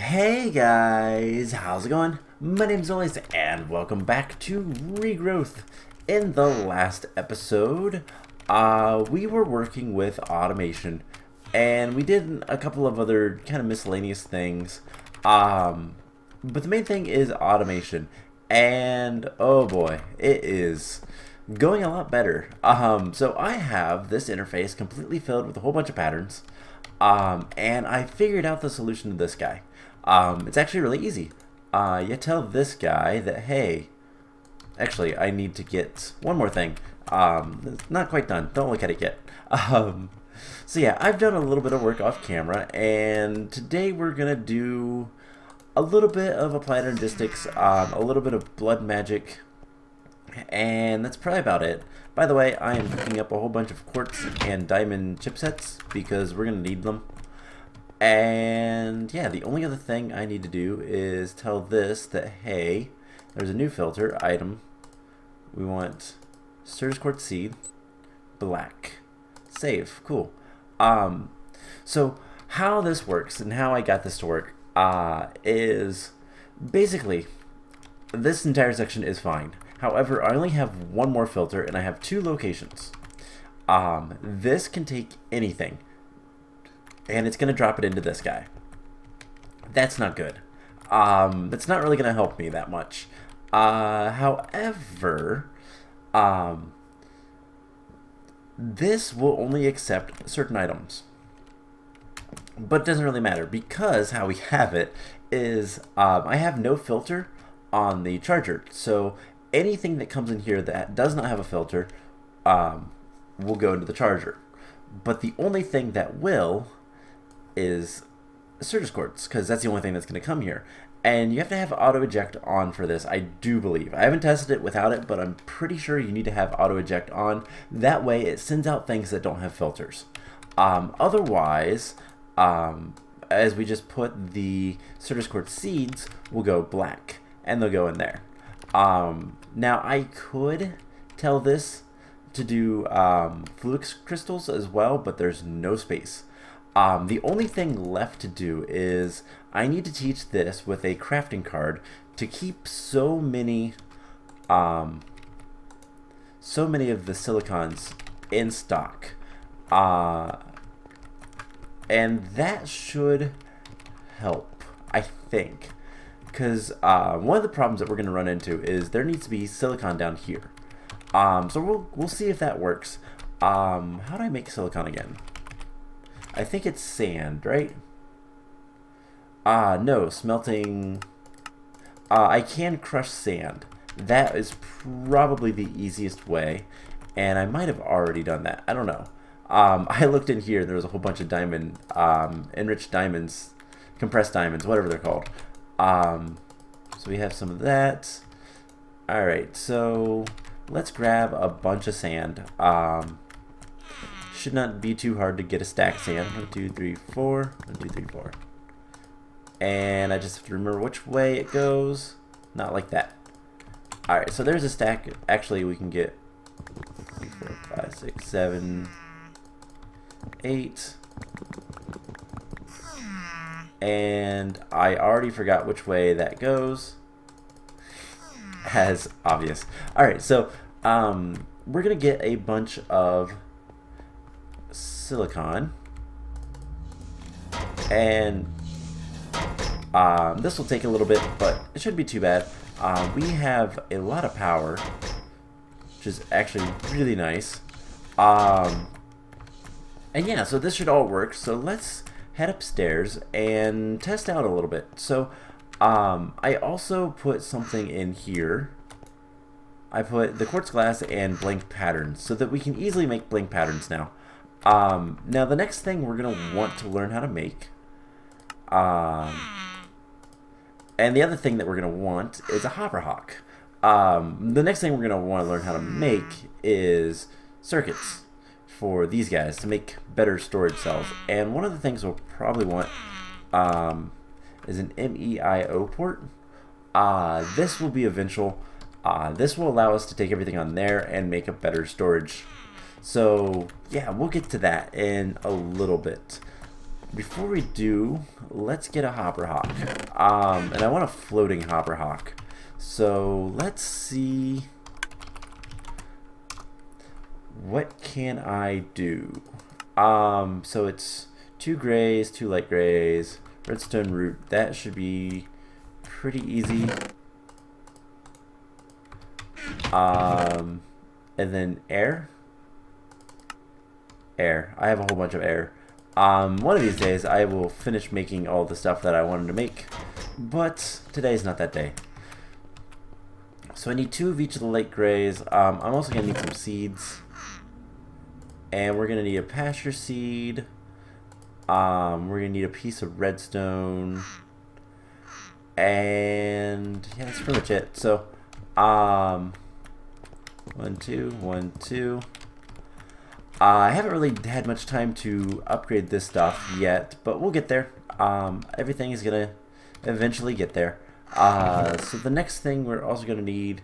Hey guys, how's it going? My name's Elias and welcome back to Regrowth. In the last episode, we were working with automation and we did a couple of other kind of miscellaneous things. But the main thing is automation, and oh boy, it is going a lot better. So I have this interface completely filled with a whole bunch of patterns. And I figured out the solution to this guy. It's actually really easy. You tell this guy that, hey, actually, I need to get one more thing. It's not quite done. Don't look at it yet. So yeah, I've done a little bit of work off camera, and today we're going to do a little bit of applied energistics, a little bit of blood magic, and that's probably about it. By the way, I am picking up a whole bunch of quartz and diamond chipsets because we're going to need them. And yeah, the only other thing I need to do is tell this that, hey, there's a new filter item. We want Sturgis quartz seed, black. Save. Cool. So how this works and how I got this to work is basically this entire section is fine. However, I only have one more filter and I have two locations. This can take anything and it's going to drop it into this guy. That's not good. That's not really going to help me that much. However, this will only accept certain items. But it doesn't really matter because how we have it is I have no filter on the charger. So anything that comes in here that does not have a filter will go into the charger. But the only thing that will is Sturgis quartz, because that's the only thing that's going to come here. And you have to have auto eject on for this, I do believe. I haven't tested it without it, but I'm pretty sure you need to have auto eject on. That way it sends out things that don't have filters. Otherwise, as we just put the Sturgis quartz seeds, will go black, and they'll go in there. Now I could tell this to do flux crystals as well, but there's no space. The only thing left to do is I need to teach this with a crafting card to keep so many of the silicons in stock, and that should help, I think. Because one of the problems that we're going to run into is there needs to be silicon down here. So we'll see if that works. How do I make silicon again? I think it's sand, right? No, smelting. I can crush sand. That is probably the easiest way, and I might have already done that. I don't know. I looked in here. There was a whole bunch of diamond, enriched diamonds, compressed diamonds, whatever they're called. So we have some of that. Alright, so let's grab a bunch of sand. Should not be too hard to get a stack sand. 1, 2, 3, 4. 1, 2, 3, 4. And I just have to remember which way it goes. Not like that. Alright, so there's a stack. Actually, we can get 3, 4, 5, 6, 7, 8. And I already forgot which way that goes, as obvious. Alright, so we're gonna get a bunch of silicon, and this will take a little bit, but it shouldn't be too bad. We have a lot of power, which is actually really nice. And yeah, so this should all work. So let's head upstairs and test out a little bit. So I also put something in here. I put the quartz glass and blank patterns so that we can easily make blank patterns now. Now the next thing we're going to want to learn how to make, and the other thing that we're going to want is a hopper hawk. The next thing we're going to want to learn how to make is circuits for these guys to make better storage cells. And one of the things we'll probably want is an MEIO port. This will be eventual. This will allow us to take everything on there and make a better storage. So yeah, we'll get to that in a little bit. before we do, let's get a hopper hawk. And I want a floating hopper hawk. So let's see, what can I do? So it's 2 grays, 2 light grays, redstone root. That should be pretty easy. And then air. I have a whole bunch of air. One of these days I will finish making all the stuff that I wanted to make, but today's not that day. So I need 2 of each of the light grays. I'm also going to need some seeds. And we're going to need a pasture seed. We're going to need a piece of redstone. And yeah, that's pretty much it. So, 1, 2, 1, 2. I haven't really had much time to upgrade this stuff yet, but we'll get there. Everything is going to eventually get there. So the next thing we're also going to need,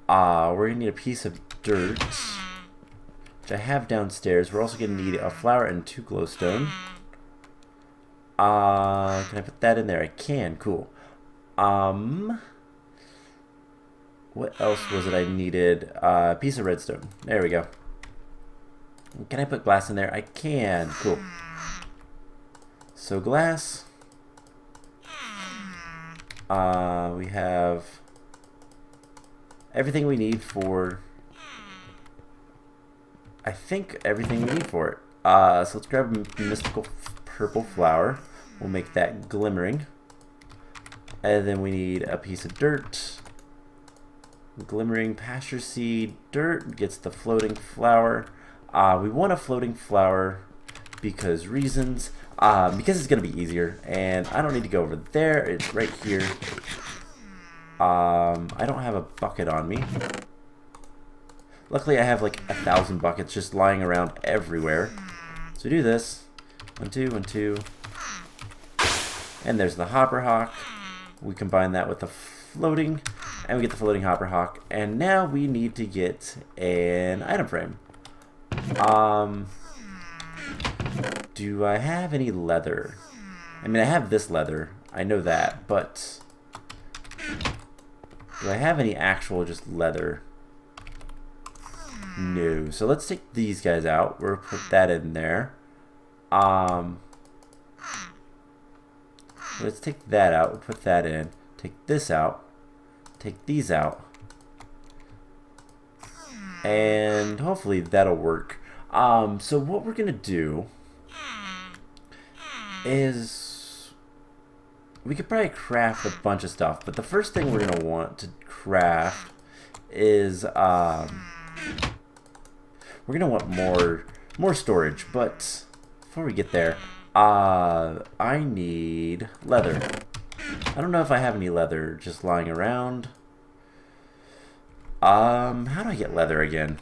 we're going to need a piece of dirt, which I have downstairs. We're also going to need a flour and 2 glowstone. Can I put that in there? I can. Cool. What else was it I needed? A piece of redstone. There we go. Can I put glass in there? I can. Cool. So glass. We have everything we need for, I think everything we need for it. So let's grab a mystical purple flower. We'll make that glimmering. And then we need a piece of dirt. Glimmering pasture seed. Dirt gets the floating flower. We want a floating flower because reasons. Because it's going to be easier. And I don't need to go over there. It's right here. I don't have a bucket on me. Luckily I have like 1,000 buckets just lying around everywhere. So do this. 1, 2, 1, 2. And there's the hopper hawk. We combine that with the floating, and we get the floating hopper hawk. And now we need to get an item frame. Do I have any leather? I mean, I have this leather. I know that, but do I have any actual just leather? No. So let's take these guys out. We'll put that in there. Let's take that out. We'll put that in. Take this out. Take these out. And hopefully that'll work. So what we're gonna do is we could probably craft a bunch of stuff, but the first thing we're gonna want to craft is we're gonna want more storage. But before we get there, I need leather. I don't know if I have any leather just lying around. How do I get leather again?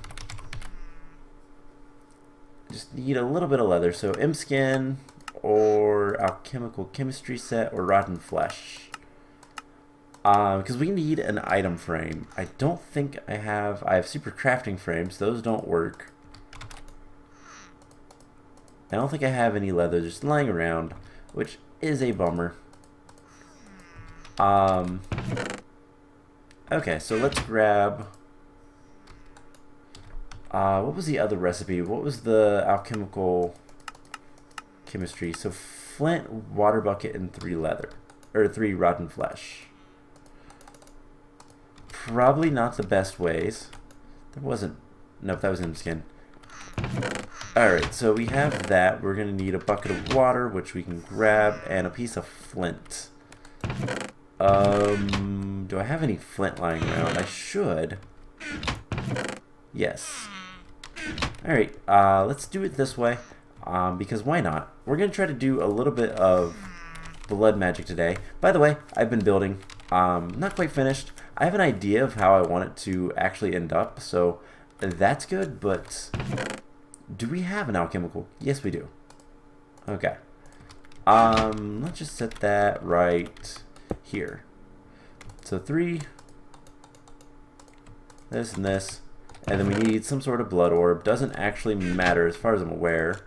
Just need a little bit of leather. So M-Skin or alchemical chemistry set or rotten flesh. Because we need an item frame. I don't think I have super crafting frames. Those don't work. I don't think I have any leather just lying around, which is a bummer. Okay, so let's grab, what was the other recipe? What was the alchemical chemistry? So flint, water bucket, and 3 leather, or 3 rotten flesh. Probably not the best ways. There wasn't, nope, that was in skin. Alright, so we have that. We're going to need a bucket of water, which we can grab, and a piece of flint. Do I have any flint lying around? I should. Yes. Alright, let's do it this way, because why not? We're going to try to do a little bit of blood magic today. By the way, I've been building, not quite finished. I have an idea of how I want it to actually end up, so that's good, but do we have an alchemical? Yes, we do. Okay. Let's just set that right here. So 3, this and this, and then we need some sort of blood orb. Doesn't actually matter as far as I'm aware.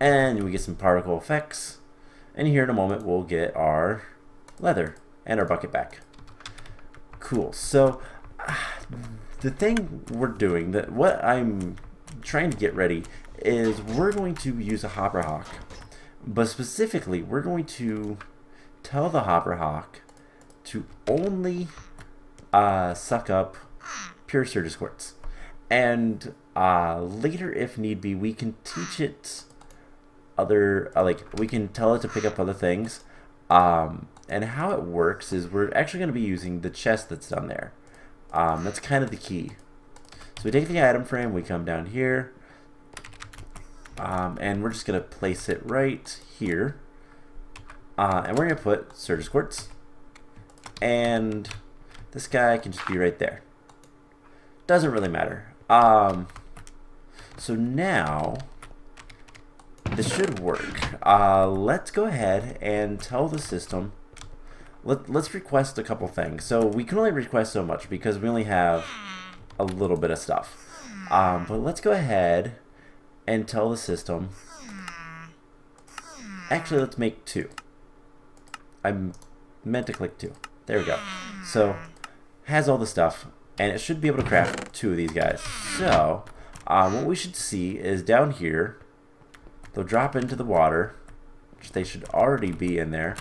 And we get some particle effects. And here in a moment we'll get our leather and our bucket back. Cool. So the thing we're doing, what I'm trying to get ready is we're going to use a hopper hawk. But specifically, we're going to tell the hopper hawk to only suck up pure Surges quartz. And later, if need be, we can teach it other, we can tell it to pick up other things. And how it works is we're actually going to be using the chest that's down there. That's kind of the key. So we take the item frame, we come down here, and we're just going to place it right here. And we're going to put Surges quartz. And this guy can just be right there. Doesn't really matter. So now this should work. Let's go ahead and tell the system. Let's request a couple things. So we can only request so much because we only have a little bit of stuff. But let's go ahead and tell the system. Actually, let's make 2. I meant to click 2. There we go. So has all the stuff, and it should be able to craft 2 of these guys. So what we should see is down here, they'll drop into the water, which they should already be in there.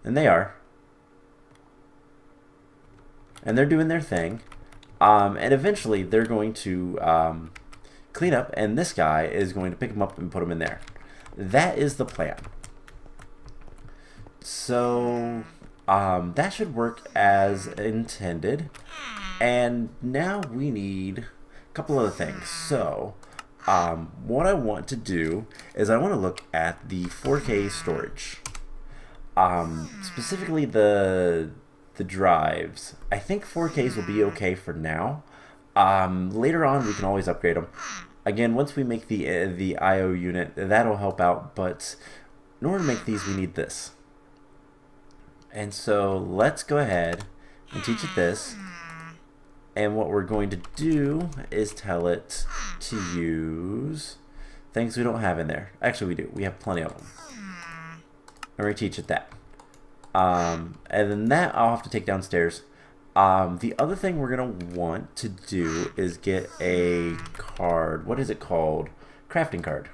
And they are. And they're doing their thing. And eventually they're going to clean up, and this guy is going to pick them up and put them in there. That is the plan. So that should work as intended. And now we need a couple other things. So what I want to do is I want to look at the 4K storage. Specifically the drives. I think 4Ks will be okay for now. Later on we can always upgrade them. Again, once we make the IO unit, that'll help out, but in order to make these we need this. And so let's go ahead and teach it this. And what we're going to do is tell it to use things we don't have in there. Actually we do. We have plenty of them. And we're going to teach it that. And then that I'll have to take downstairs. The other thing we're going to want to do is get a card. What is it called? Crafting card.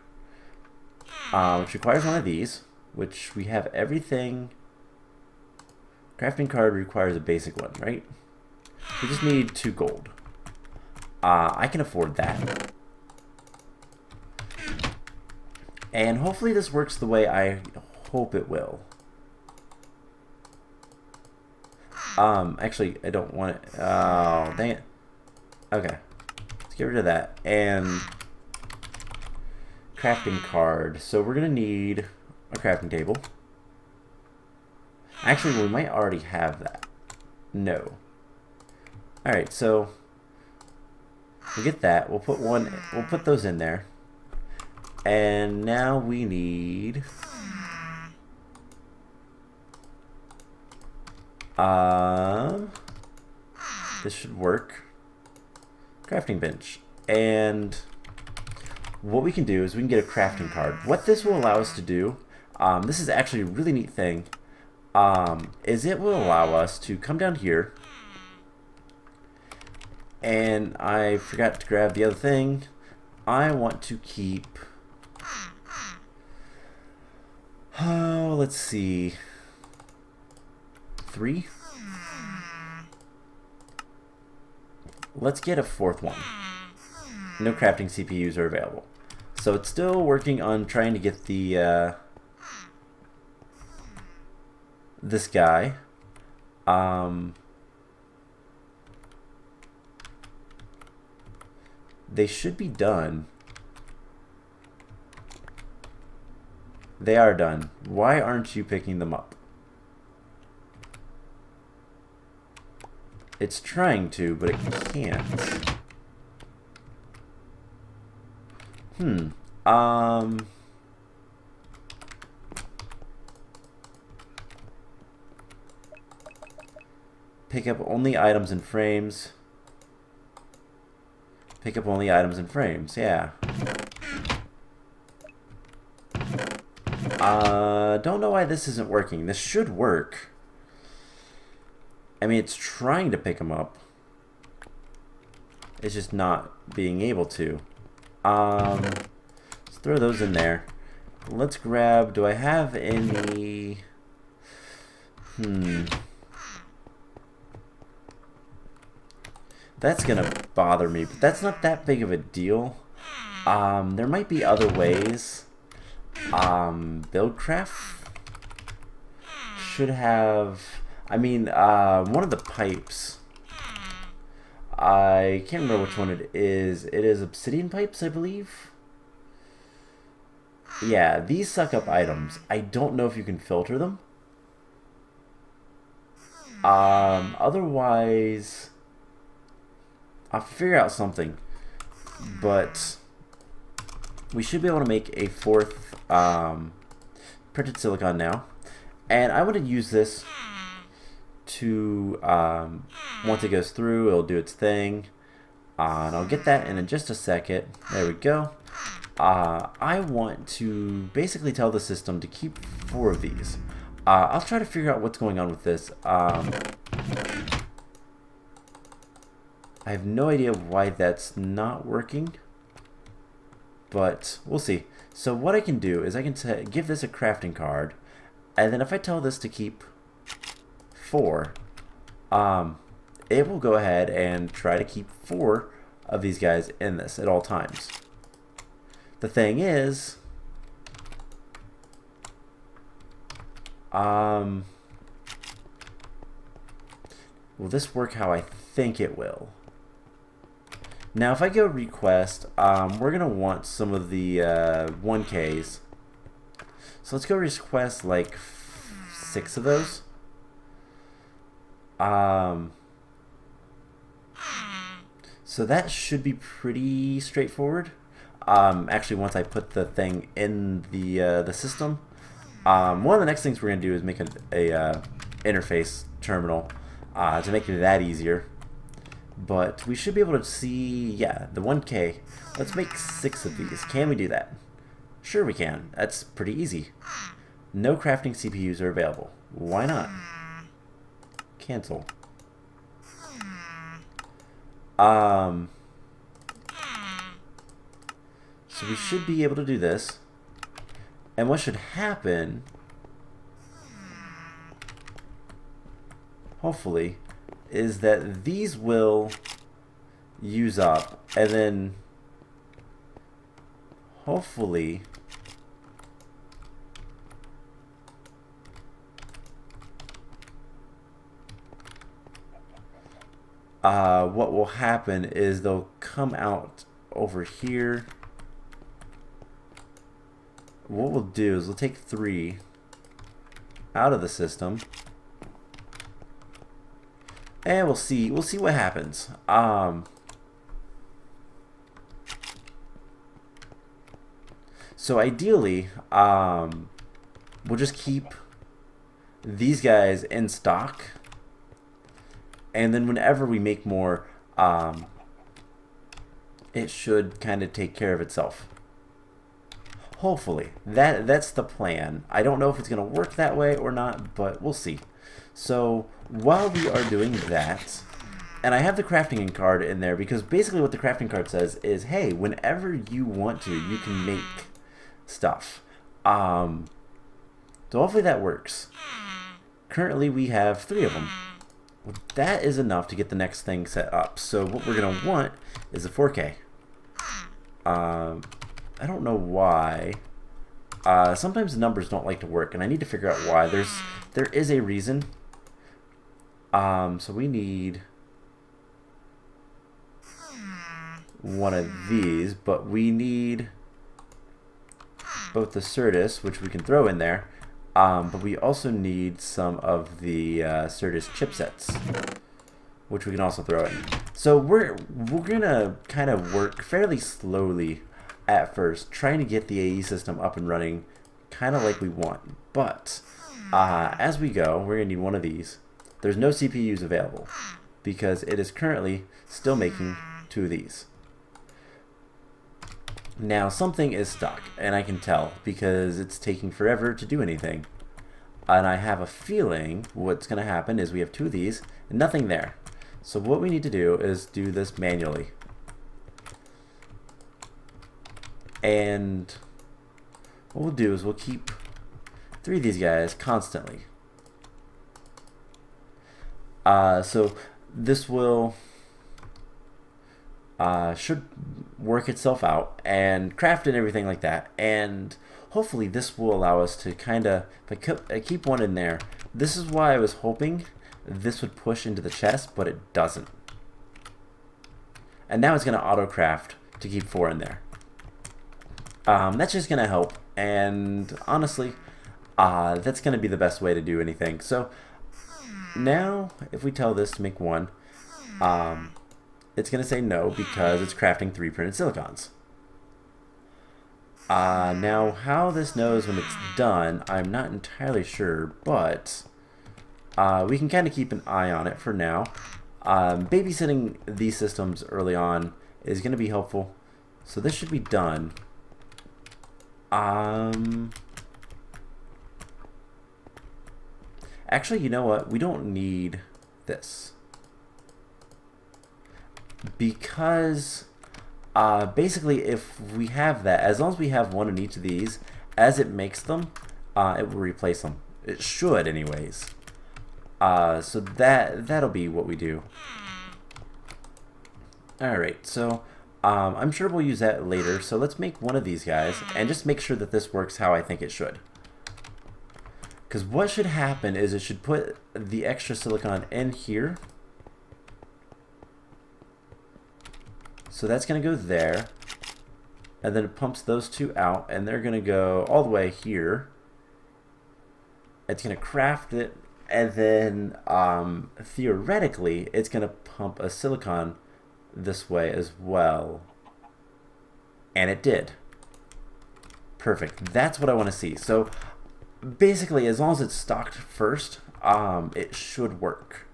Which requires one of these, which we have everything. Crafting card requires a basic one, right? We just need 2 gold. I can afford that. And hopefully this works the way I hope it will. Actually, I don't want it. Oh, dang it. Okay. Let's get rid of that. And crafting card. So we're going to need a crafting table. Actually, we might already have that. No. Alright, so we'll get that. We'll put those in there. And now we need this should work. Crafting bench. And what we can do is we can get a crafting card. What this will allow us to do, this is actually a really neat thing, is it will allow us to come down here, and I forgot to grab the other thing. I want to keep, let's see, 3. Let's get a 4th one. No crafting CPUs are available. So it's still working on trying to get the this guy. They should be done. They are done. Why aren't you picking them up? It's trying to, but it can't. Pick up only items and frames. Pick up only items and frames, yeah. Don't know why this isn't working. This should work. I mean, it's trying to pick them up. It's just not being able to. Let's throw those in there. Let's grab... Do I have any... That's gonna bother me, but that's not that big of a deal. There might be other ways. Buildcraft should have... I mean, one of the pipes... I can't remember which one it is. It is obsidian pipes, I believe. Yeah, these suck up items. I don't know if you can filter them. Otherwise, I'll figure out something. But we should be able to make a fourth printed silicon now. And I want to use this to, once it goes through, it'll do its thing. And I'll get that in just a second. There we go. I want to basically tell the system to keep 4 of these. I'll try to figure out what's going on with this. I have no idea why that's not working, but we'll see. So what I can do is I can give this a crafting card, and then if I tell this to keep 4, it will go ahead and try to keep 4 of these guys in this at all times. The thing is, will this work how I think it will? Now if I go request, we're going to want some of the 1Ks. So let's go request like 6 of those. So that should be pretty straightforward. Actually, once I put the thing in the system, one of the next things we're going to do is make a interface terminal to make that easier. But we should be able to see, yeah, the 1K. Let's make 6 of these. Can we do that? Sure we can. That's pretty easy. No crafting CPUs are available. Why not? Cancel. So we should be able to do this. And what should happen, hopefully, is that these will use up, and then hopefully what will happen is they'll come out over here. What we'll do is we'll take 3 out of the system, and we'll see what happens. So ideally, we'll just keep these guys in stock, and then whenever we make more, it should kind of take care of itself. Hopefully. That's the plan. I don't know if it's going to work that way or not, but we'll see. So while we are doing that, and I have the crafting card in there because basically what the crafting card says is, hey, whenever you want to, you can make stuff. So hopefully that works. Currently we have 3 of them. Well, that is enough to get the next thing set up. So what we're going to want is a 4K. I don't know why. Sometimes the numbers don't like to work, and I need to figure out why. There is a reason. So we need one of these, but we need both the Certus, which we can throw in there, but we also need some of the Certus chipsets, which we can also throw in. So we're gonna kind of work fairly slowly at first, trying to get the AE system up and running kind of like we want. But as we go, we're going to need one of these. There's no CPUs available because it is currently still making 2 of these. Now something is stuck, and I can tell because it's taking forever to do anything. And I have a feeling what's going to happen is we have two of these and nothing there. So what we need to do is do this manually. And what we'll do is we'll keep three of these guys constantly. So this will should work itself out and craft and everything like that, and hopefully this will allow us to kind of, if I keep one in there, this is why I was hoping this would push into the chest, but it doesn't. And now it's going to auto craft to keep 4 in there. That's just going to help, and honestly that's going to be the best way to do anything. So now if we tell this to make 1, it's going to say no because it's crafting 3 printed silicons. Now how this knows when it's done, I'm not entirely sure, but we can kind of keep an eye on it for now. Babysitting these systems early on is going to be helpful. So this should be done. Actually, you know what? We don't need this. Because basically if we have that, as long as we have 1 in each of these, as it makes them, it will replace them. It should anyways. So that'll be what we do. Alright, so I'm sure we'll use that later, so let's make 1 of these guys and just make sure that this works how I think it should. Because what should happen is it should put the extra silicon in here. So that's going to go there. And then it pumps those 2 out, and they're going to go all the way here. It's going to craft it, and then theoretically it's going to pump a silicon this way as well. And it did. Perfect. That's what I want to see. So basically, as long as it's stocked first, it should work.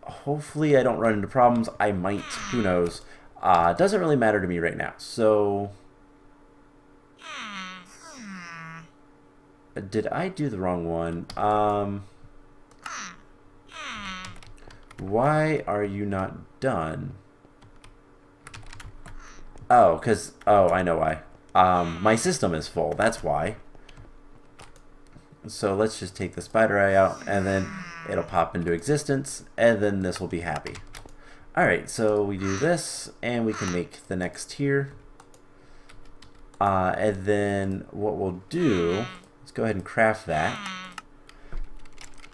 Hopefully I don't run into problems. I might. Who knows? Doesn't really matter to me right now. So did I do the wrong one? Why are you not done? Oh, I know why. My system is full. That's why. So let's just take the spider eye out, and then it'll pop into existence, and then this will be happy. Alright, so we do this, and we can make the next tier. And then what we'll do, let's go ahead and craft that.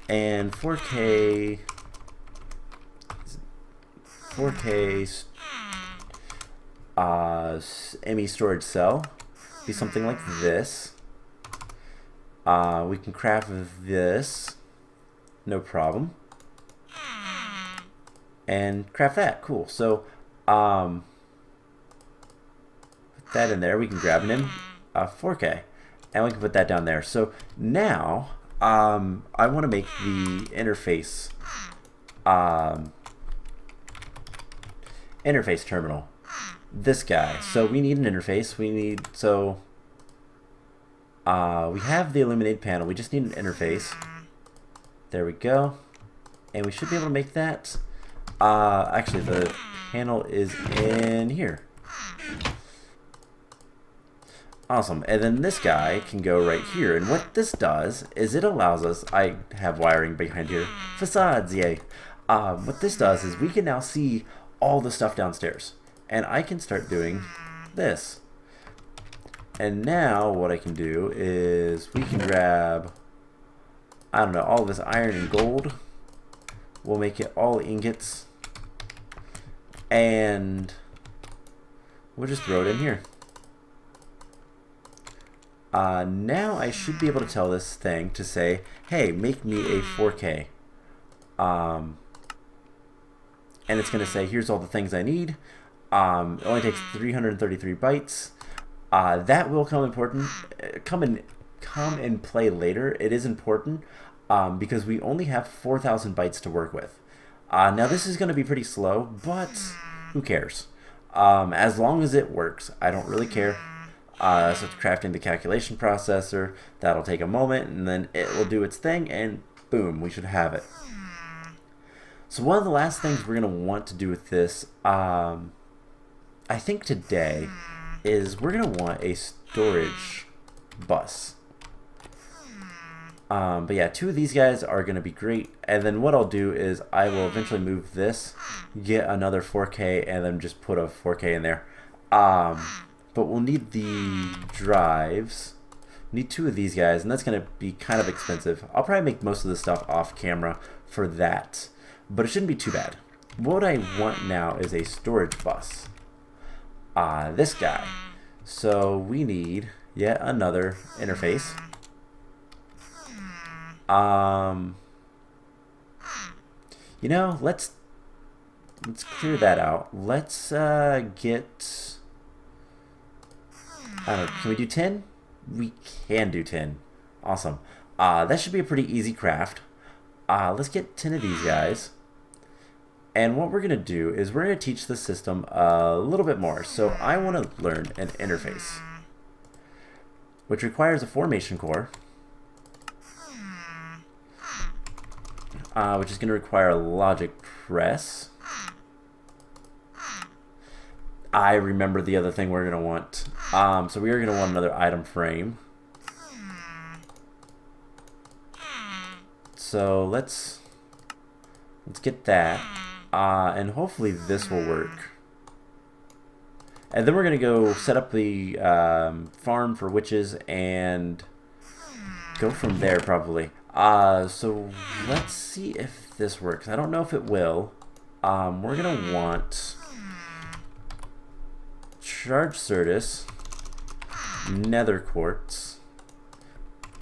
And 4K ME storage cell, be something like this. We can craft this, no problem. And craft that, cool. So, put that in there. We can grab an 4K, and we can put that down there. So now, I want to make the interface, interface terminal. This guy. So we need an interface. We have the illuminated panel. We just need an interface. There we go. And we should be able to make that. Actually, the panel is in here. Awesome. And then this guy can go right here. And what this does is it allows us, I have wiring behind here, facades, yay. What this does is we can now see all the stuff downstairs. And I can start doing this. And now what I can do is we can grab, I don't know, all of this iron and gold. We'll make it all ingots. And we'll just throw it in here. Now I should be able to tell this thing to say, hey, make me a 4K. And it's going to say, here's all the things I need. It only takes 333 bytes. That will come in play later. It is important because we only have 4,000 bytes to work with. Now this is going to be pretty slow, but who cares? As long as it works, I don't really care. So it's crafting the calculation processor. That'll take a moment, and then it will do its thing, and boom, we should have it. So one of the last things we're going to want to do with this, I think today, is we're going to want a storage bus. But yeah, 2 of these guys are going to be great. And then what I'll do is I will eventually move this, get another 4K, and then just put a 4K in there. But we'll need the drives. Need 2 of these guys, and that's going to be kind of expensive. I'll probably make most of the stuff off camera for that, but it shouldn't be too bad. What I want now is a storage bus. This guy. So we need yet another interface. You know, let's clear that out. Let's get. I don't know, can we do 10? We can do 10. Awesome. That should be a pretty easy craft. Let's get 10 of these guys. And what we're going to do is we're going to teach the system a little bit more. So I want to learn an interface, which requires a formation core, which is going to require a logic press. I remember the other thing we're going to want. So we are going to want another item frame. So let's get that. And hopefully this will work. And then we're going to go set up the farm for witches and go from there probably. So let's see if this works. I don't know if it will. We're going to want charged Certus, nether quartz,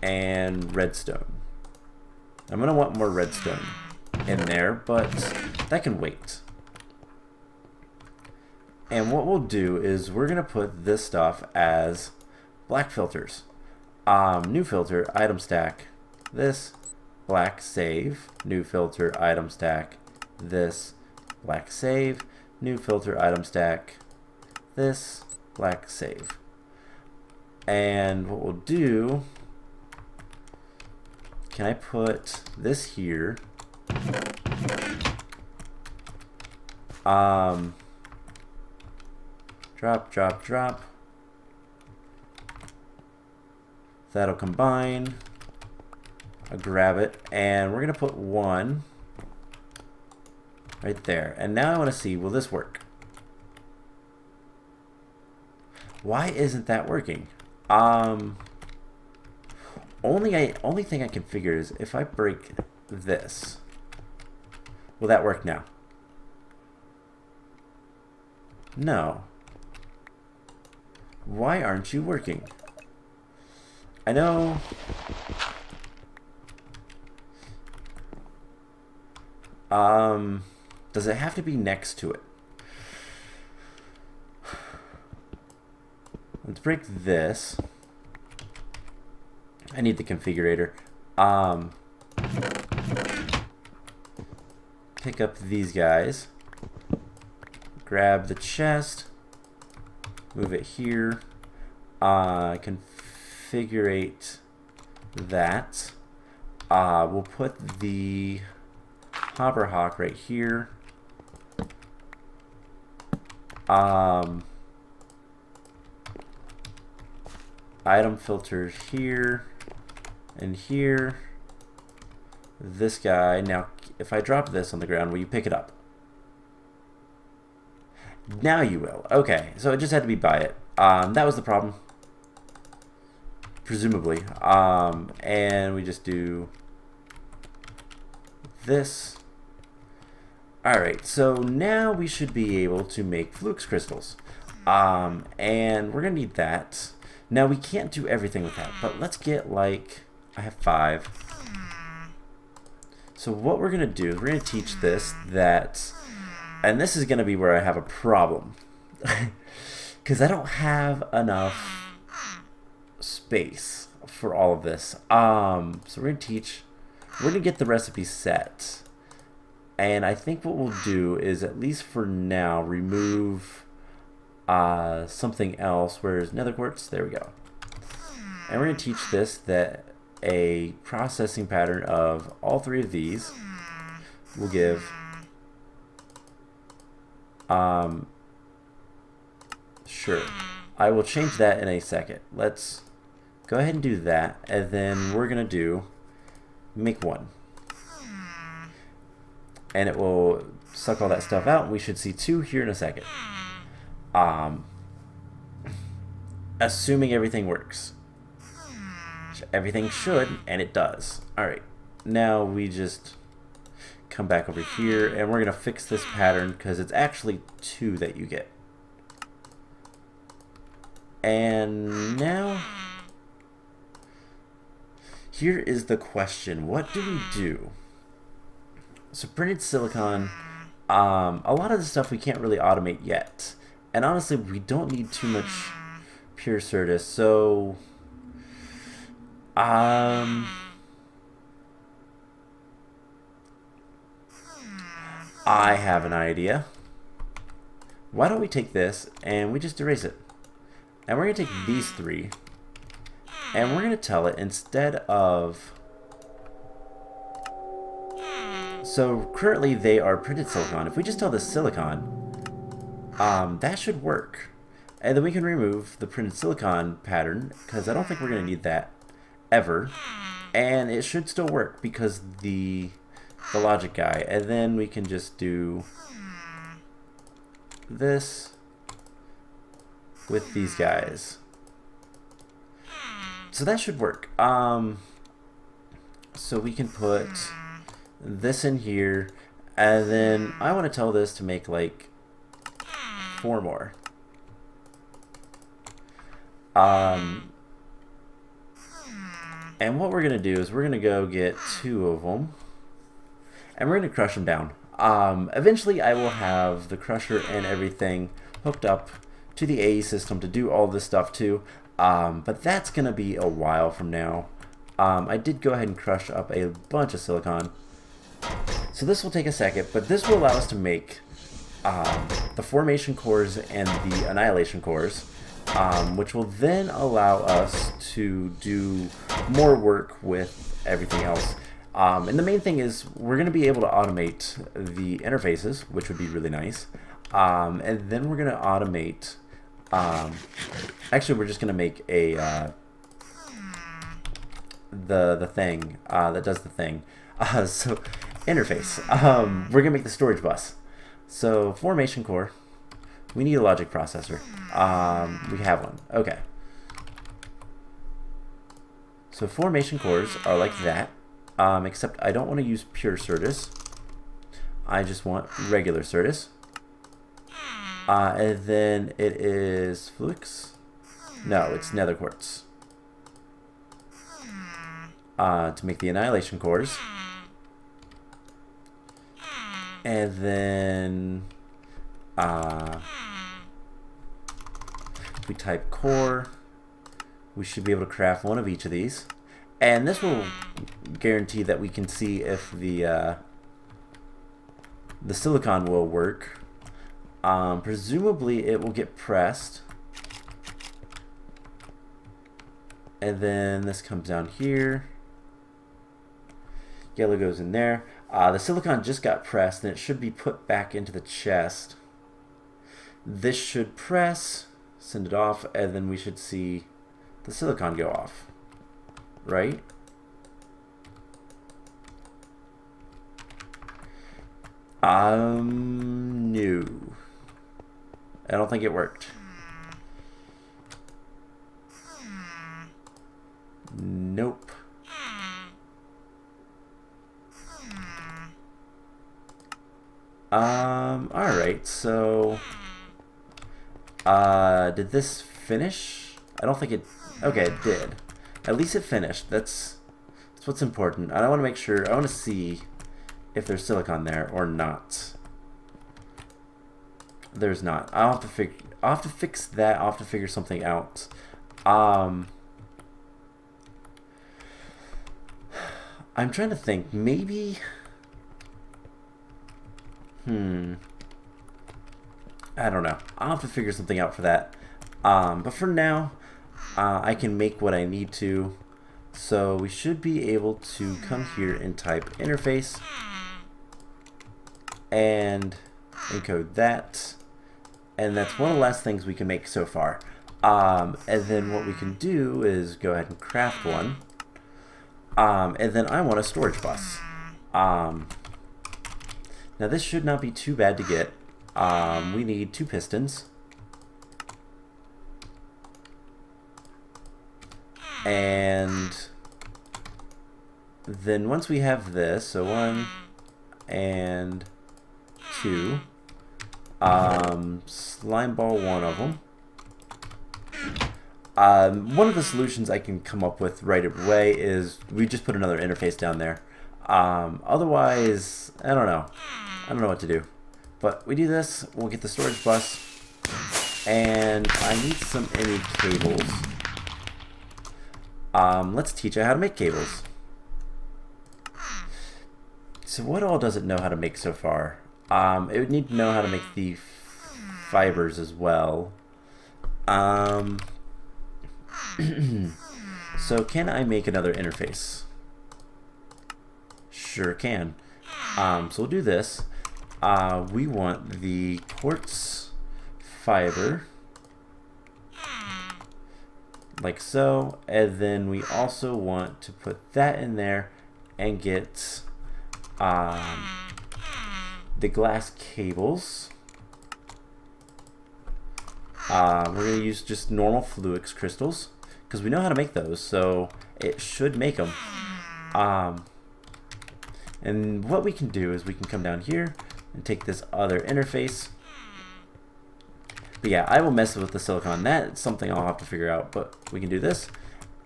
and redstone. I'm going to want more redstone in there, but that can wait. And what we'll do is we're going to put this stuff as black filters. New filter, item stack, this, black save, new filter, item stack, this, black save, new filter, item stack, this, black save. And what we'll do, can I put this here? Drop, drop, drop. That'll combine. I'll grab it, and we're gonna put 1 right there. And now I want to see, will this work? Why isn't that working? Only thing I can figure is if I break this, will that work now? No. Why aren't you working? I know. Does it have to be next to it? Let's break this. I need the configurator. Pick up these guys. Grab the chest. Move it here. Configurate that. We'll put the hoverhawk right here. Item filters here and here. This guy. Now, if I drop this on the ground, will you pick it up? Now you will. Okay, so it just had to be by it. That was the problem, presumably. And we just do this. Alright, so now we should be able to make flux crystals. And we're going to need that. Now, we can't do everything with that, but let's get, like, I have 5. So what we're going to do is we're going to teach this that, and this is going to be where I have a problem. Because I don't have enough space for all of this. So we're going to teach, we're going to get the recipe set. And I think what we'll do is, at least for now, remove something else. Where's nether quartz? There we go. And we're going to teach this that a processing pattern of all three of these will give sure. I will change that in a second. Let's go ahead and do that, and then we're going to do make one. And it will suck all that stuff out. We should see 2 here in a second. Assuming everything works. Everything should, and it does. Alright, now we just come back over here, and we're going to fix this pattern because it's actually 2 that you get. And now, here is the question. What do we do? So printed silicon, a lot of the stuff we can't really automate yet. And honestly, we don't need too much pure Certus, so I have an idea. Why don't we take this and we just erase it? And we're going to take these 3 and we're going to tell it instead of... So currently they are printed silicon. If we just tell this silicon, that should work. And then we can remove the printed silicon pattern because I don't think we're going to need that ever. And it should still work because the logic guy. And then we can just do this with these guys. So that should work. So we can put this in here, and then I want to tell this to make like 4 more. And what we're gonna do is we're gonna go get 2 of them, and we're gonna crush them down. Eventually, I will have the crusher and everything hooked up to the AE system to do all this stuff too. But that's gonna be a while from now. I did go ahead and crush up a bunch of silicon. So this will take a second, but this will allow us to make the formation cores and the annihilation cores, which will then allow us to do more work with everything else. And the main thing is we're going to be able to automate the interfaces, which would be really nice. And then we're going to automate... actually, we're just going to make a the thing that does the thing. So interface. We're gonna make the storage bus. So formation core. We need a logic processor. We have one. Okay. So formation cores are like that. Except I don't want to use pure Certus. I just want regular Certus. And then it is Flux. No, it's nether quartz. To make the annihilation cores. And then if we type core, we should be able to craft one of each of these. And this will guarantee that we can see if the silicon will work. Presumably it will get pressed. And then this comes down here. Yellow goes in there. The silicon just got pressed and it should be put back into the chest. This should press, send it off, and then we should see the silicon go off. Right? No. I don't think it worked. Nope. Alright, so did this finish? I don't think it... Okay, it did. At least it finished. That's what's important. I want to make sure... I want to see if there's silicon there or not. There's not. I'll have to fix that. I'll have to figure something out. I'm trying to think. Maybe... I don't know. I'll have to figure something out for that. But for now, I can make what I need to. So we should be able to come here and type interface and encode that. And that's one of the last things we can make so far. And then what we can do is go ahead and craft one. And then I want a storage bus. Now this should not be too bad to get. We need 2 pistons. And then once we have this, so 1 and 2, slime ball one of them. One of the solutions I can come up with right away is we just put another interface down there. Otherwise, I don't know. I don't know what to do. But we do this, we'll get the storage bus, and I need some ME cables. Let's teach it how to make cables. So what all does it know how to make so far? It would need to know how to make the fibers as well. So can I make another interface? Sure can. So we'll do this. We want the quartz fiber, like so, and then we also want to put that in there and get the glass cables. We're going to use just normal Fluix crystals because we know how to make those, so it should make them. And what we can do is we can come down here and take this other interface. But yeah, I will mess with the silicon. That's something I'll have to figure out, but we can do this.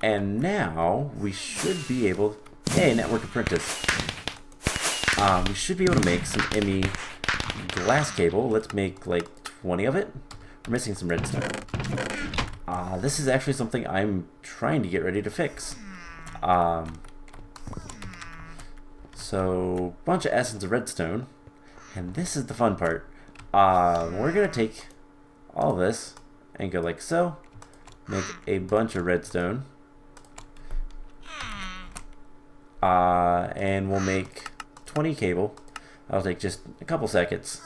And now we should be able, hey, network apprentice. We should be able to make some ME glass cable. Let's make like 20 of it. We're missing some redstone. This is actually something I'm trying to get ready to fix. So, bunch of essence of redstone. And this is the fun part. We're going to take all this and go like so. Make a bunch of redstone. And we'll make 20 cable. That'll take just a couple seconds.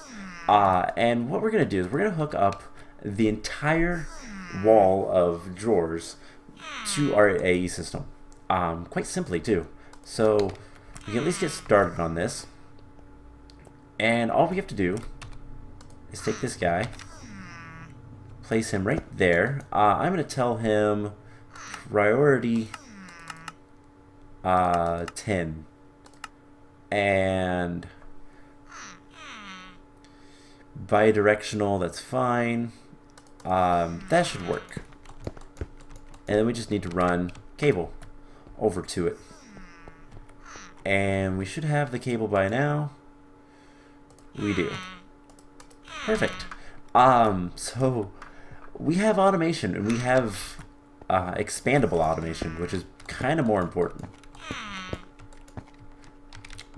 And what we're going to do is we're going to hook up the entire wall of drawers to our AE system. Quite simply too. So we can at least get started on this. And all we have to do is take this guy, place him right there. I'm going to tell him priority 10. And bidirectional, that's fine. That should work. And then we just need to run cable over to it. And we should have the cable by now. We do. Perfect. So we have automation and we have expandable automation, which is kind of more important.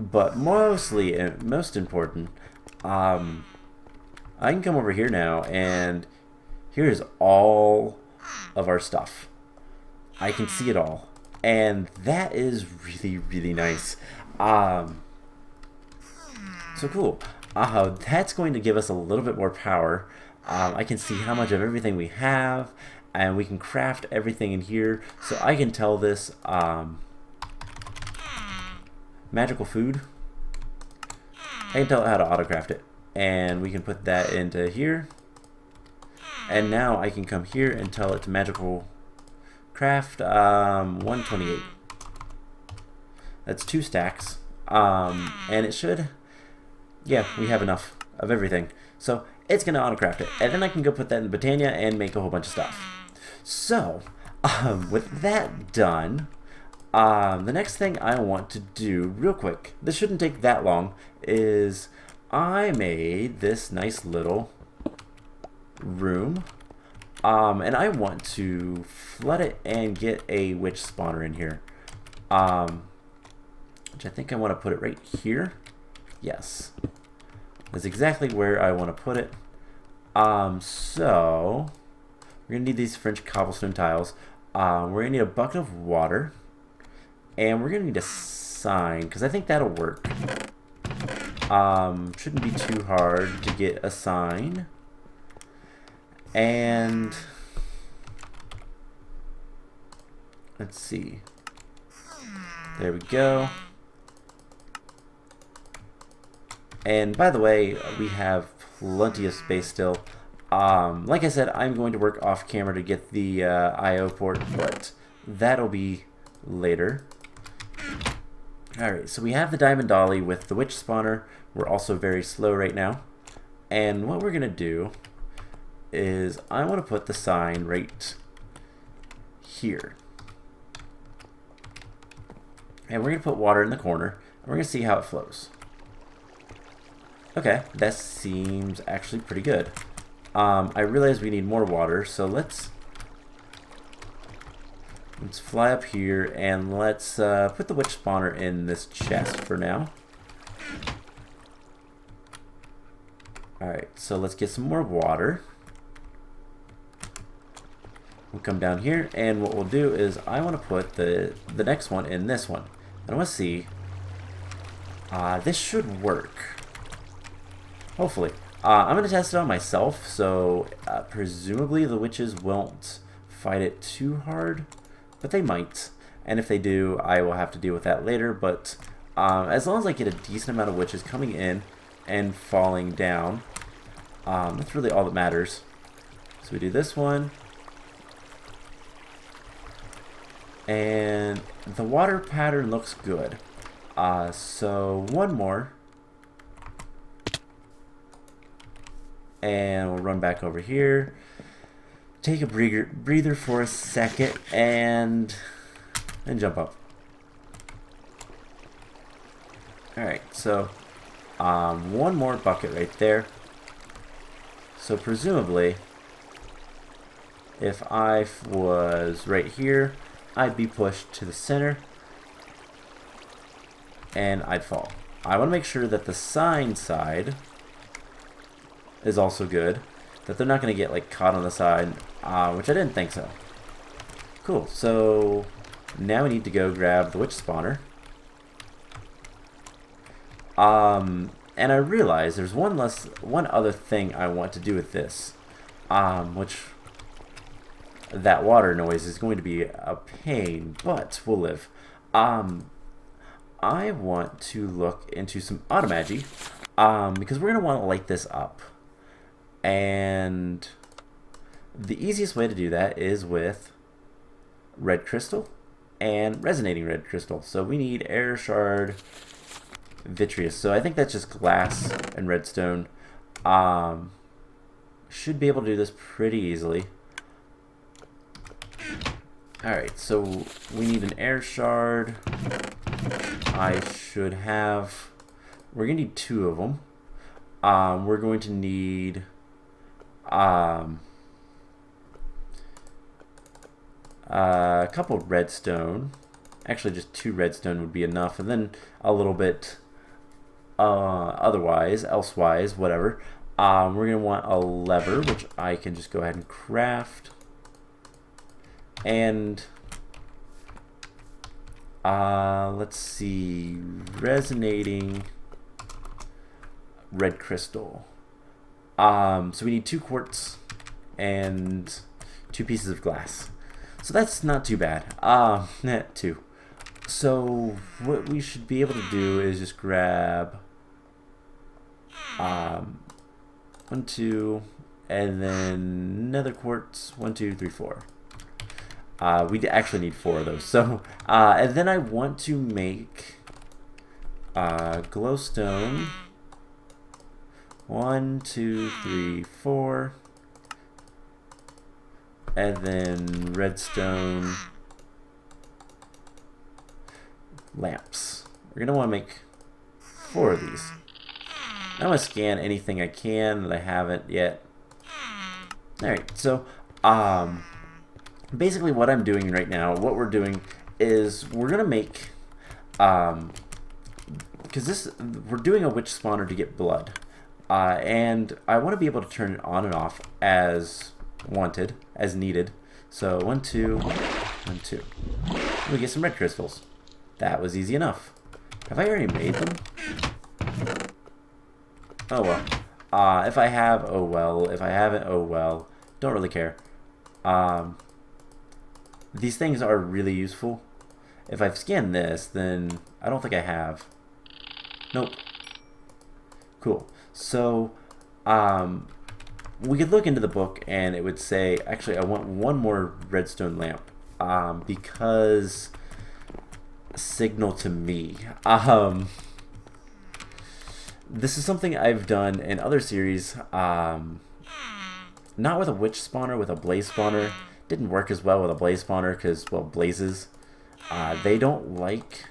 But mostly, most important, I can come over here now and here's all of our stuff. I can see it all. And that is really, really nice. So cool. That's going to give us a little bit more power. I can see how much of everything we have, and we can craft everything in here. So I can tell this magical food. I can tell it how to auto-craft it. And we can put that into here. And now I can come here and tell it to magical craft 128. That's 2 stacks. And it should, yeah, we have enough of everything. So it's going to auto-craft it. And then I can go put that in Britannia and make a whole bunch of stuff. So, with that done, the next thing I want to do real quick, this shouldn't take that long, is I made this nice little room. And I want to flood it and get a witch spawner in here. Which I think I want to put it right here. Yes. That's exactly where I want to put it. So we're gonna need these French cobblestone tiles. We're gonna need a bucket of water, and we're gonna need a sign because I think that'll work. Shouldn't be too hard to get a sign. And let's see. There we go. And by the way, we have plenty of space still. Like I said, I'm going to work off camera to get the IO port, but that'll be later. Alright, so we have the Diamond Dolly with the Witch Spawner. We're also very slow right now. And what we're going to do is I want to put the sign right here. And we're going to put water in the corner, and we're going to see how it flows. Okay, that seems actually pretty good. I realize we need more water, so let's fly up here and let's put the witch spawner in this chest for now. Alright, so let's get some more water. We'll come down here, and what we'll do is I want to put the next one in this one. And I want to see, this should work. Hopefully. I'm going to test it on myself, so presumably the witches won't fight it too hard, but they might. And if they do, I will have to deal with that later, but as long as I get a decent amount of witches coming in and falling down, that's really all that matters. So we do this one. And the water pattern looks good. So one more. And we'll run back over here. Take a breather for a second and jump up. Alright, so one more bucket right there. So presumably, if I was right here, I'd be pushed to the center and I'd fall. I want to make sure that the sign side is also good, that they're not going to get like caught on the side, which I didn't think so. Cool, so now we need to go grab the witch spawner. And I realize there's one other thing I want to do with this, which that water noise is going to be a pain, but we'll live. I want to look into some automagy, because we're going to want to light this up. And the easiest way to do that is with red crystal and resonating red crystal. So we need air shard vitreous. So I think that's just glass and redstone. Should be able to do this pretty easily. Alright, so we need an air shard. I should have... We're going to need 2 of them. We're going to need... a couple of redstone. Actually, just 2 redstone would be enough, and then a little bit elsewise, whatever. We're going to want a lever, which I can just go ahead and craft. And let's see, resonating red crystal. So we need 2 quartz and 2 pieces of glass. So that's not too bad. 2. So what we should be able to do is just grab 1, 2, and then another quartz. 1, 2, 3, 4. We actually need 4 of those. So and then I want to make glowstone. 1, 2, 3, 4. And then redstone lamps. We're going to want to make 4 of these. I want to scan anything I can that I haven't yet. Alright, so basically what I'm doing right now, what we're doing is we're going to make, because we're doing a witch spawner to get blood. And I want to be able to turn it on and off as wanted, as needed. So 1, 2, 1, 2. We get some red crystals. That was easy enough. Have I already made them? Oh well. If I have, oh well. If I haven't, oh well. Don't really care. These things are really useful. If I've scanned this, then I don't think I have. Nope. Cool. So, we could look into the book and it would say, actually, I want one more redstone lamp. Because signal to me. This is something I've done in other series. Not with a witch spawner, with a blaze spawner. Didn't work as well with a blaze spawner because, well, blazes. They don't like...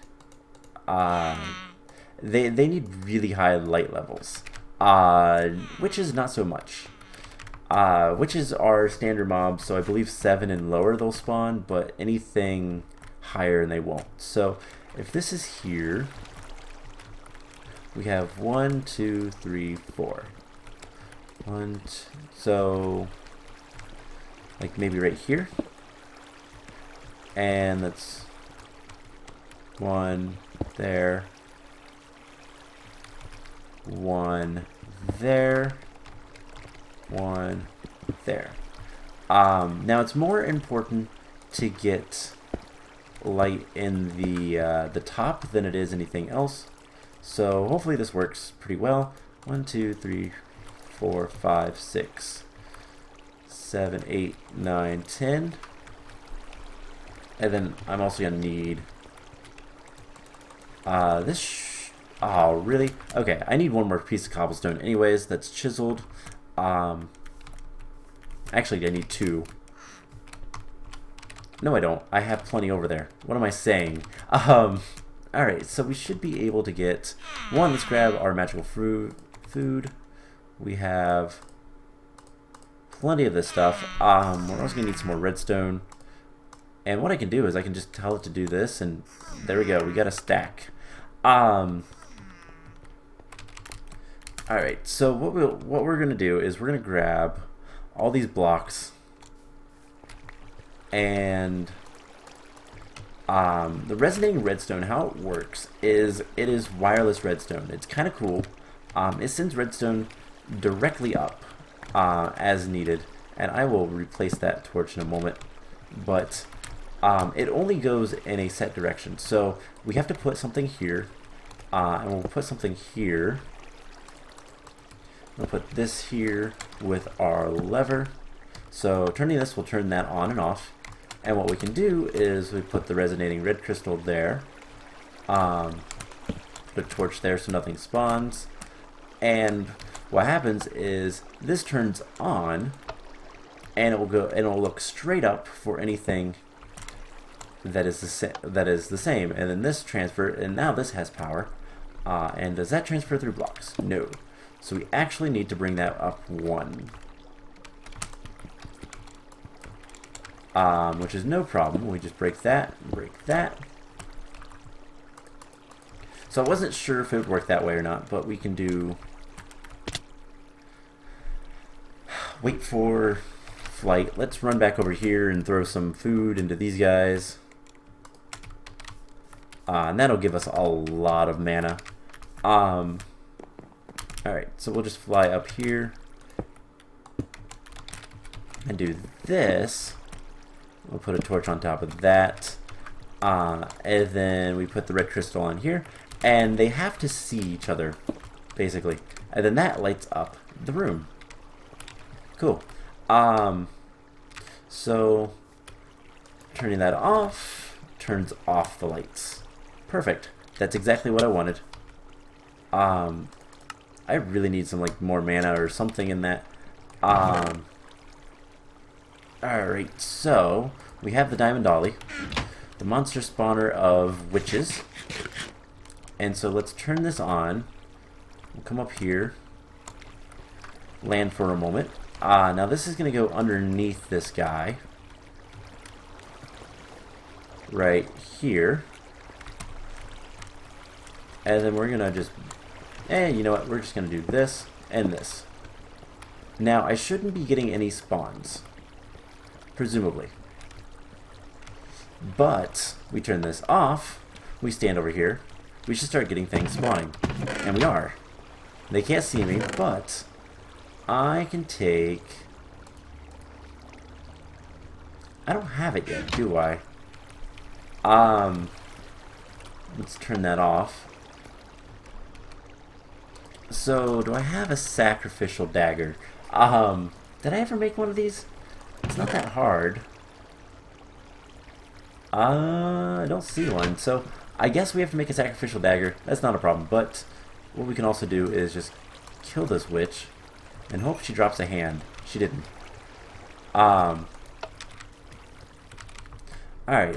They need really high light levels. Witches, not so much. Witches are standard mobs, so I believe 7 and lower they'll spawn, but anything higher and they won't. So, if this is here... We have 1, 2, 3, 4. 1, 2, so like maybe right here, and that's 1 there, 1 there, 1 there. Now it's more important to get light in the top than it is anything else. So hopefully this works pretty well. 1, 2, 3, 4, 5, 6, 7, 8, 9, 10. And then I'm also gonna need this. Oh, really? Okay, I need one more piece of cobblestone anyways that's chiseled. Actually, I need 2. No, I don't. I have plenty over there. What am I saying? Alright, so we should be able to get... One, let's grab our magical food. We have plenty of this stuff. We're also going to need some more redstone. And what I can do is I can just tell it to do this, and there we go. We got a stack. Alright, so what we're going to do is we're going to grab all these blocks and... the resonating redstone, how it works is it is wireless redstone. It's kind of cool. It sends redstone directly up as needed, and I will replace that torch in a moment. But it only goes in a set direction. So we have to put something here, and we'll put something here. We'll put this here with our lever. So turning this will turn that on and off. And what we can do is we put the resonating red crystal there, put a torch there so nothing spawns, and what happens is this turns on, and it will go and it'll look straight up for anything that is the same, and then this transfer, and now this has power, and does that transfer through blocks? No, so we actually need to bring that up 1. Which is no problem. We just break that, break that. So I wasn't sure if it would work that way or not, but we can do... Wait for flight. Let's run back over here and throw some food into these guys. And that'll give us a lot of mana. Alright, so we'll just fly up here and do this. We'll put a torch on top of that, and then we put the red crystal on here, and they have to see each other, basically, and then that lights up the room. Cool. So turning that off turns off the lights. Perfect. That's exactly what I wanted. I really need some like more mana or something in that. Alright, so we have the Diamond Dolly, the monster spawner of witches. And so let's turn this on. We'll come up here, land for a moment. Now this is going to go underneath this guy. Right here. And then we're going to just, you know what, we're just going to do this and this. Now, I shouldn't be getting any spawns, presumably. But we turn this off, we stand over here, we should start getting things spawning. And we are. They can't see me, but I can take... I don't have it yet, do I? Let's turn that off. So, do I have a sacrificial dagger? Did I ever make one of these? It's not that hard. I don't see one, so I guess we have to make a sacrificial dagger. That's not a problem, but what we can also do is just kill this witch and hope she drops a hand. She didn't. Alright,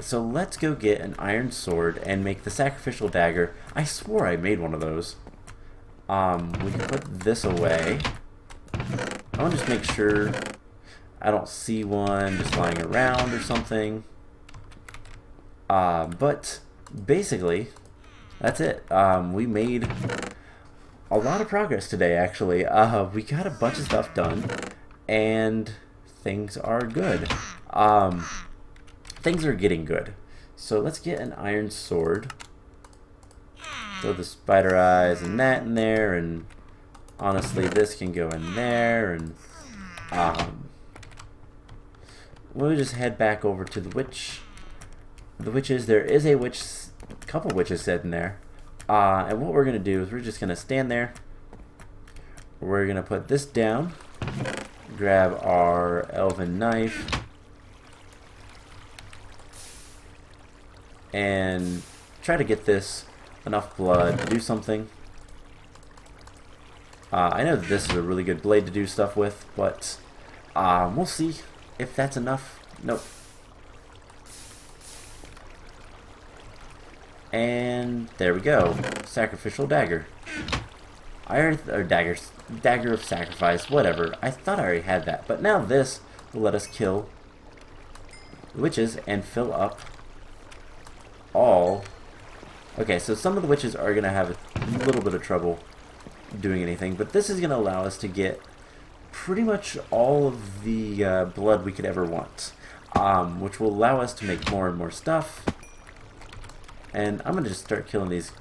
so let's go get an iron sword and make the sacrificial dagger. I swore I made one of those. We can put this away. I want to just make sure I don't see one just lying around or something. But basically, that's it. We made a lot of progress today, actually. We got a bunch of stuff done, and things are good. Things are getting good. So let's get an iron sword. Throw the spider eyes and that in there, and honestly, this can go in there, and we'll just head back over to the witch. The witches. There is a couple witches sitting there, and what we're gonna do is we're just gonna stand there. We're gonna put this down, grab our elven knife, and try to get this enough blood to do something. I know that this is a really good blade to do stuff with, but we'll see if that's enough. Nope. And there we go. Sacrificial dagger. Dagger of sacrifice, whatever. I thought I already had that, but now this will let us kill witches and fill up all. Okay, so some of the witches are going to have a little bit of trouble doing anything, but this is going to allow us to get pretty much all of the blood we could ever want, which will allow us to make more and more stuff. And I'm going to just start killing these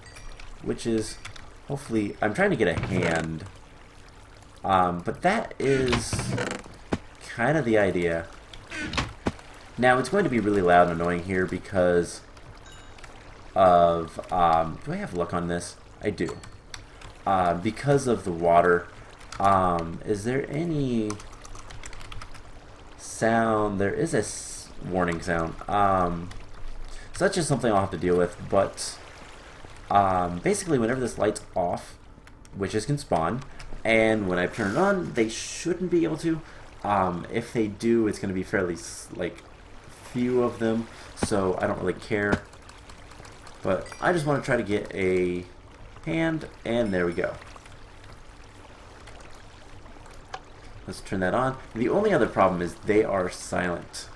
witches. Hopefully, I'm trying to get a hand, but that is kind of the idea. Now, it's going to be really loud and annoying here because of, do I have luck on this? I do. Because of the water. Is there any sound? There is a warning sound. So that's just something I'll have to deal with, but basically whenever this light's off, witches can spawn, and when I turn it on, they shouldn't be able to. If they do, it's going to be fairly, few of them, so I don't really care. But I just want to try to get a hand, and there we go. Let's turn that on. The only other problem is they are silent.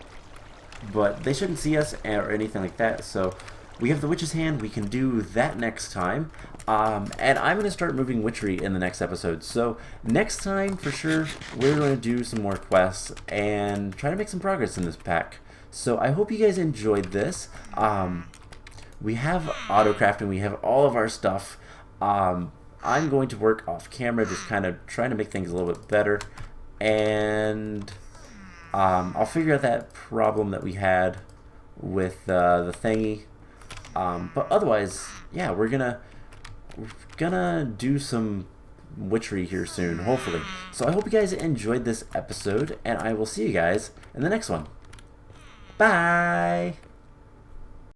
But they shouldn't see us or anything like that, so we have the witch's hand. We can do that next time. And I'm going to start moving witchery in the next episode. So next time, for sure, we're going to do some more quests and try to make some progress in this pack. So I hope you guys enjoyed this. We have auto-crafting, we have all of our stuff. I'm going to work off camera, just kind of trying to make things a little bit better. And I'll figure out that problem that we had with the thingy. But otherwise, yeah, we're gonna do some witchery here soon, hopefully. So I hope you guys enjoyed this episode, and I will see you guys in the next one. Bye!